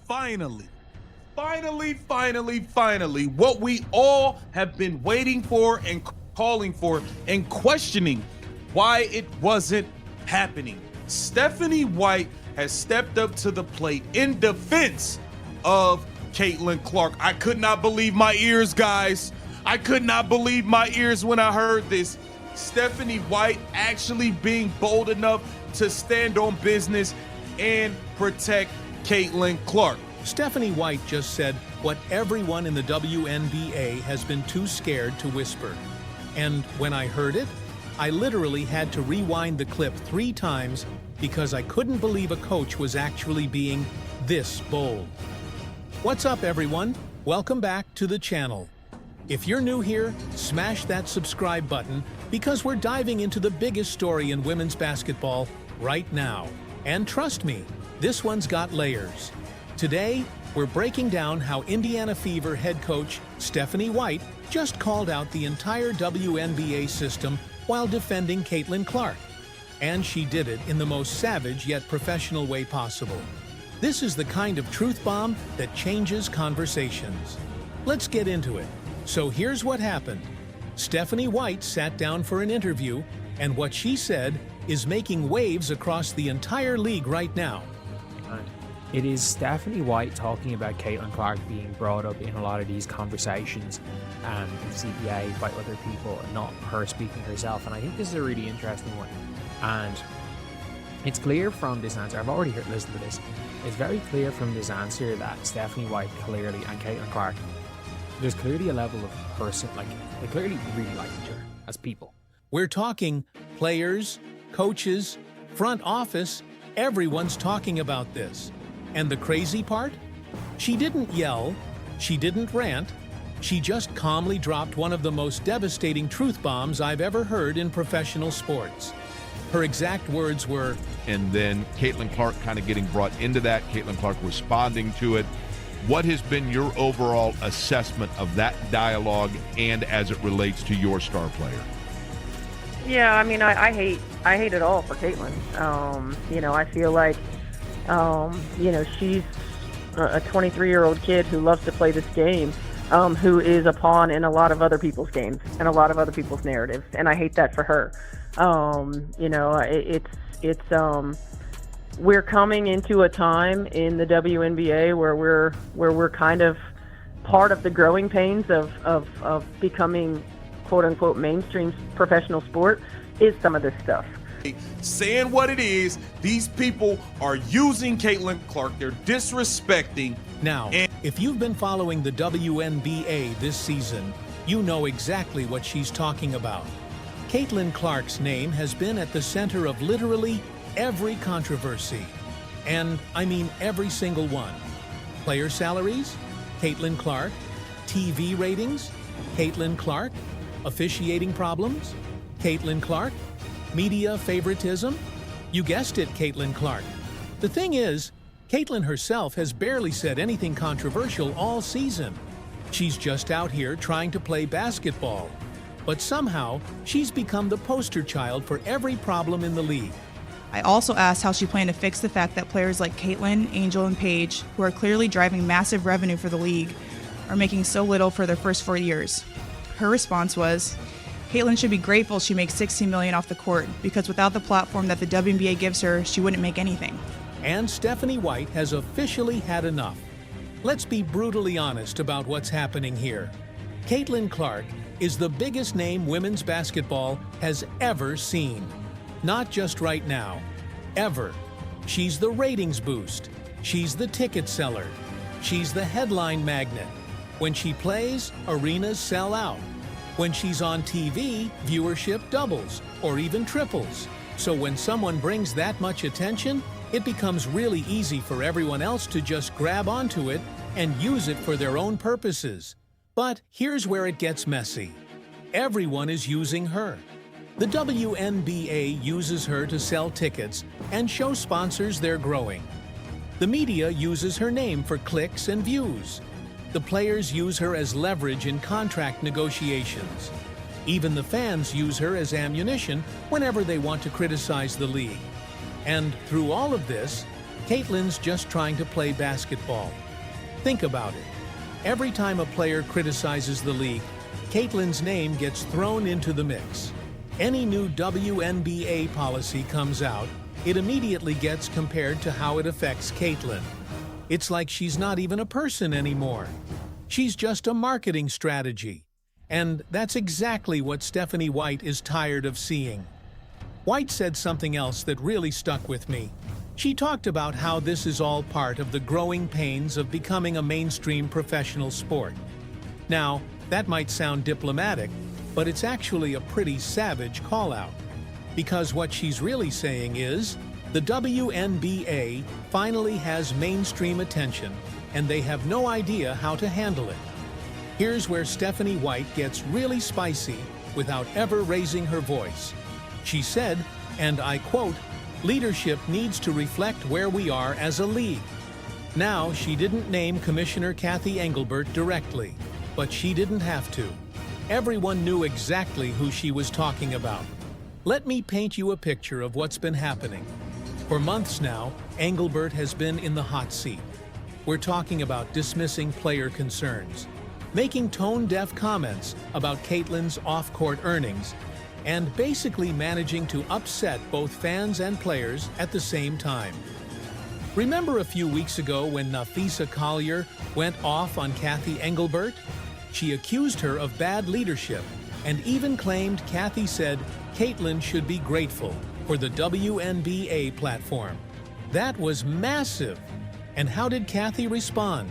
finally, what we all have been waiting for and calling for and questioning why it wasn't happening. Stephanie White has stepped up to the plate in defense of Caitlin Clark. I could not believe my ears, guys. I could not believe my ears when I heard this. Stephanie White actually being bold enough to stand on business and protect Caitlin Clark. Stephanie White just said what everyone in the WNBA has been too scared to whisper. And when I heard it, I literally had to rewind the clip 3 times because I couldn't believe a coach was actually being this bold. What's up, everyone? Welcome back to the channel. If you're new here, smash that subscribe button because we're diving into the biggest story in women's basketball right now. And trust me, this one's got layers. Today, we're breaking down how Indiana Fever head coach Stephanie White just called out the entire WNBA system while defending Caitlin Clark. And she did it in the most savage yet professional way possible. This is the kind of truth bomb that changes conversations. Let's get into it. So here's what happened. Stephanie White sat down for an interview, and what she said is making waves across the entire league right now. It is Stephanie White talking about Caitlin Clark being brought up in a lot of these conversations in CBA by other people, and not her speaking herself. And I think this is a really interesting one. And it's clear from this answer, I've already listened to this, it's very clear from this answer that Stephanie White clearly and Caitlin Clark, there's clearly a level of person, like they clearly really like each other as people. We're talking players, coaches, front office, everyone's talking about this. And the crazy part? She didn't yell, she didn't rant, she just calmly dropped one of the most devastating truth bombs I've ever heard in professional sports. Her exact words were, and then Caitlin Clark kind of getting brought into that, Caitlin Clark responding to it. What has been your overall assessment of that dialogue and as it relates to your star player? Yeah, I mean, I hate it all for Caitlin. I feel like, she's a 23-year-old kid who loves to play this game, who is a pawn in a lot of other people's games and a lot of other people's narratives, and I hate that for her. We're coming into a time in the WNBA where we're kind of part of the growing pains of becoming quote unquote mainstream professional sport is some of this stuff. Saying what it is, these people are using Caitlin Clark, they're disrespecting. Now, if you've been following the WNBA this season, you know exactly what she's talking about. Caitlin Clark's name has been at the center of literally every controversy. And I mean every single one. Player salaries? Caitlin Clark. TV ratings? Caitlin Clark. Officiating problems? Caitlin Clark. Media favoritism? You guessed it, Caitlin Clark. The thing is, Caitlin herself has barely said anything controversial all season. She's just out here trying to play basketball. But somehow, she's become the poster child for every problem in the league. I also asked how she planned to fix the fact that players like Caitlin, Angel, and Paige, who are clearly driving massive revenue for the league, are making so little for their first 4 years. Her response was, Caitlin should be grateful she makes $16 million off the court, because without the platform that the WNBA gives her, she wouldn't make anything. And Stephanie White has officially had enough. Let's be brutally honest about what's happening here. Caitlin Clark is the biggest name women's basketball has ever seen. Not just right now, ever. She's the ratings boost. She's the ticket seller. She's the headline magnet. When she plays, arenas sell out. When she's on TV, viewership doubles or even triples. So when someone brings that much attention, it becomes really easy for everyone else to just grab onto it and use it for their own purposes. But here's where it gets messy. Everyone is using her. The WNBA uses her to sell tickets and show sponsors they're growing. The media uses her name for clicks and views. The players use her as leverage in contract negotiations. Even the fans use her as ammunition whenever they want to criticize the league. And through all of this, Caitlyn's just trying to play basketball. Think about it. Every time a player criticizes the league, Caitlyn's name gets thrown into the mix. Any new WNBA policy comes out, it immediately gets compared to how it affects Caitlyn. It's like she's not even a person anymore. She's just a marketing strategy. And that's exactly what Stephanie White is tired of seeing. White said something else that really stuck with me. She talked about how this is all part of the growing pains of becoming a mainstream professional sport. Now, that might sound diplomatic, but it's actually a pretty savage call-out. Because what she's really saying is, the WNBA finally has mainstream attention, and they have no idea how to handle it. Here's where Stephanie White gets really spicy without ever raising her voice. She said, and I quote, "Leadership needs to reflect where we are as a league." Now, she didn't name Commissioner Kathy Engelbert directly, but she didn't have to. Everyone knew exactly who she was talking about. Let me paint you a picture of what's been happening. For months now, Engelbert has been in the hot seat. We're talking about dismissing player concerns, making tone-deaf comments about Caitlyn's off-court earnings, and basically managing to upset both fans and players at the same time. Remember a few weeks ago when Napheesa Collier went off on Kathy Engelbert? She accused her of bad leadership and even claimed Kathy said Caitlyn should be grateful for the WNBA platform. That was massive. And how did Kathy respond?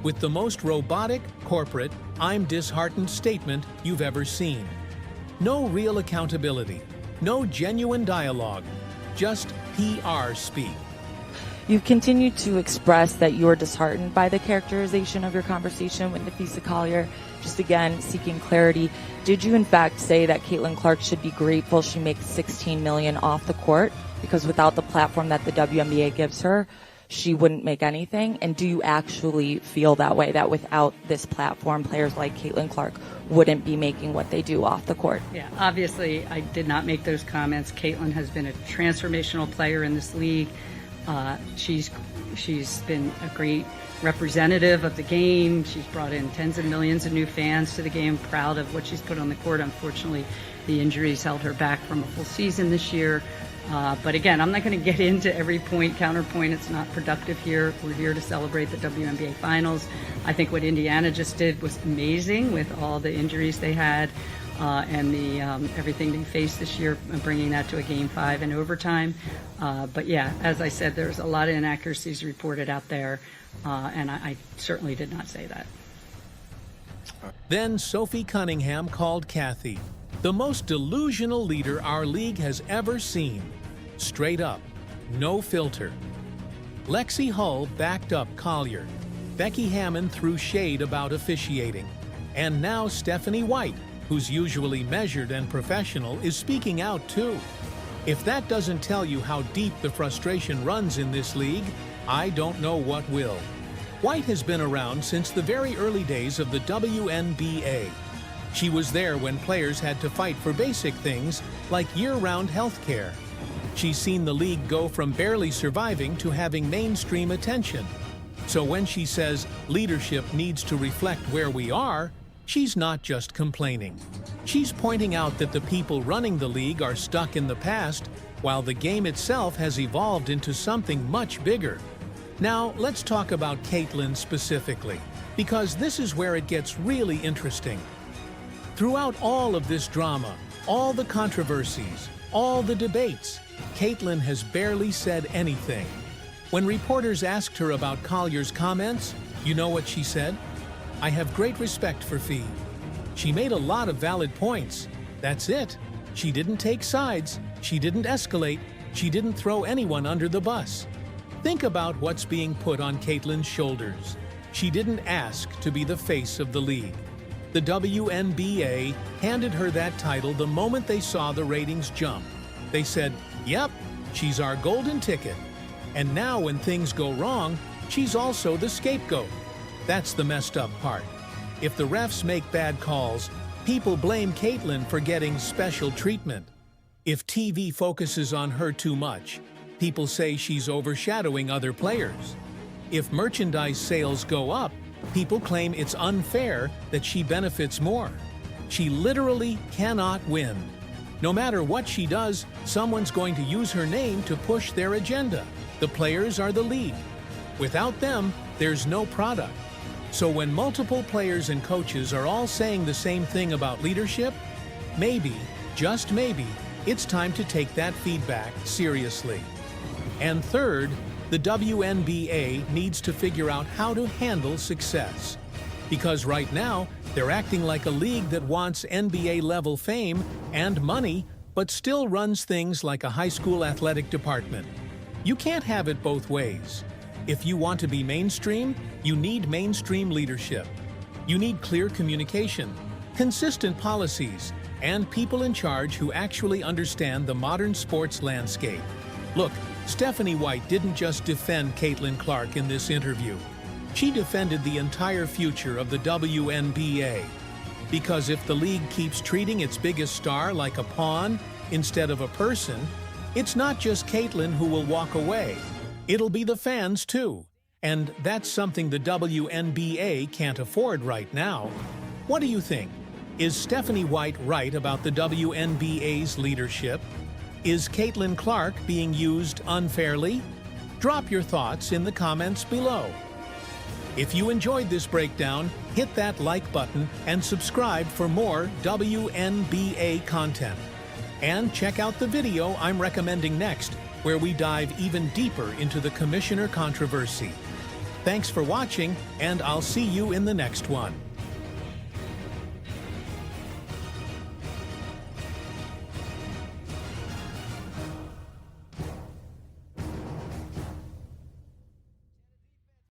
With the most robotic, corporate, "I'm disheartened" statement you've ever seen. No real accountability, no genuine dialogue, just PR speak. You've continued to express that you're disheartened by the characterization of your conversation with Napheesa Collier. Just again, seeking clarity. Did you in fact say that Caitlin Clark should be grateful she makes $16 million off the court because without the platform that the WNBA gives her, she wouldn't make anything? And do you actually feel that way, that without this platform, players like Caitlin Clark wouldn't be making what they do off the court? Yeah, obviously I did not make those comments. Caitlin has been a transformational player in this league. She's been a great representative of the game. She's brought in tens of millions of new fans to the game. Proud of what she's put on the court. Unfortunately, the injuries held her back from a full season this year. But again, I'm not going to get into every point, counterpoint. It's not productive here. We're here to celebrate the WNBA Finals. I think what Indiana just did was amazing with all the injuries they had and the everything they faced this year, and bringing that to a Game 5 in overtime. But yeah, as I said, there's a lot of inaccuracies reported out there, and I certainly did not say that. Then Sophie Cunningham called Kathy the most delusional leader our league has ever seen. Straight up, no filter. Lexi Hull backed up Collier. Becky Hammon threw shade about officiating. And now Stephanie White, who's usually measured and professional, is speaking out too. If that doesn't tell you how deep the frustration runs in this league, I don't know what will. White has been around since the very early days of the WNBA. She was there when players had to fight for basic things like year-round health care. She's seen the league go from barely surviving to having mainstream attention. So when she says leadership needs to reflect where we are, she's not just complaining. She's pointing out that the people running the league are stuck in the past, while the game itself has evolved into something much bigger. Now, let's talk about Caitlyn specifically, because this is where it gets really interesting. Throughout all of this drama, all the controversies, all the debates, Caitlyn has barely said anything. When reporters asked her about Collier's comments, you know what she said? "I have great respect for Fee. She made a lot of valid points. That's it. She didn't take sides. She didn't escalate. She didn't throw anyone under the bus." Think about what's being put on Caitlyn's shoulders. She didn't ask to be the face of the league. The WNBA handed her that title the moment they saw the ratings jump. They said, "Yep, she's our golden ticket." And now when things go wrong, she's also the scapegoat. That's the messed up part. If the refs make bad calls, people blame Caitlyn for getting special treatment. If TV focuses on her too much, People say she's overshadowing other players. If merchandise sales go up, people claim it's unfair that she benefits more. She literally cannot win. No matter what she does, someone's going to use her name to push their agenda. The players are the league. Without them, there's no product. So when multiple players and coaches are all saying the same thing about leadership, maybe, just maybe, it's time to take that feedback seriously. And third, the WNBA needs to figure out how to handle success. Because right now, they're acting like a league that wants NBA-level fame and money, but still runs things like a high school athletic department. You can't have it both ways. If you want to be mainstream, you need mainstream leadership. You need clear communication, consistent policies, and people in charge who actually understand the modern sports landscape. Look, Stephanie White didn't just defend Caitlin Clark in this interview. She defended the entire future of the WNBA. Because if the league keeps treating its biggest star like a pawn instead of a person, it's not just Caitlin who will walk away. It'll be the fans too. And that's something the WNBA can't afford right now. What do you think? Is Stephanie White right about the WNBA's leadership? Is Caitlin Clark being used unfairly? Drop your thoughts in the comments below. If you enjoyed this breakdown, hit that like button and subscribe for more WNBA content. And check out the video I'm recommending next, where we dive even deeper into the commissioner controversy. Thanks for watching, and I'll see you in the next one.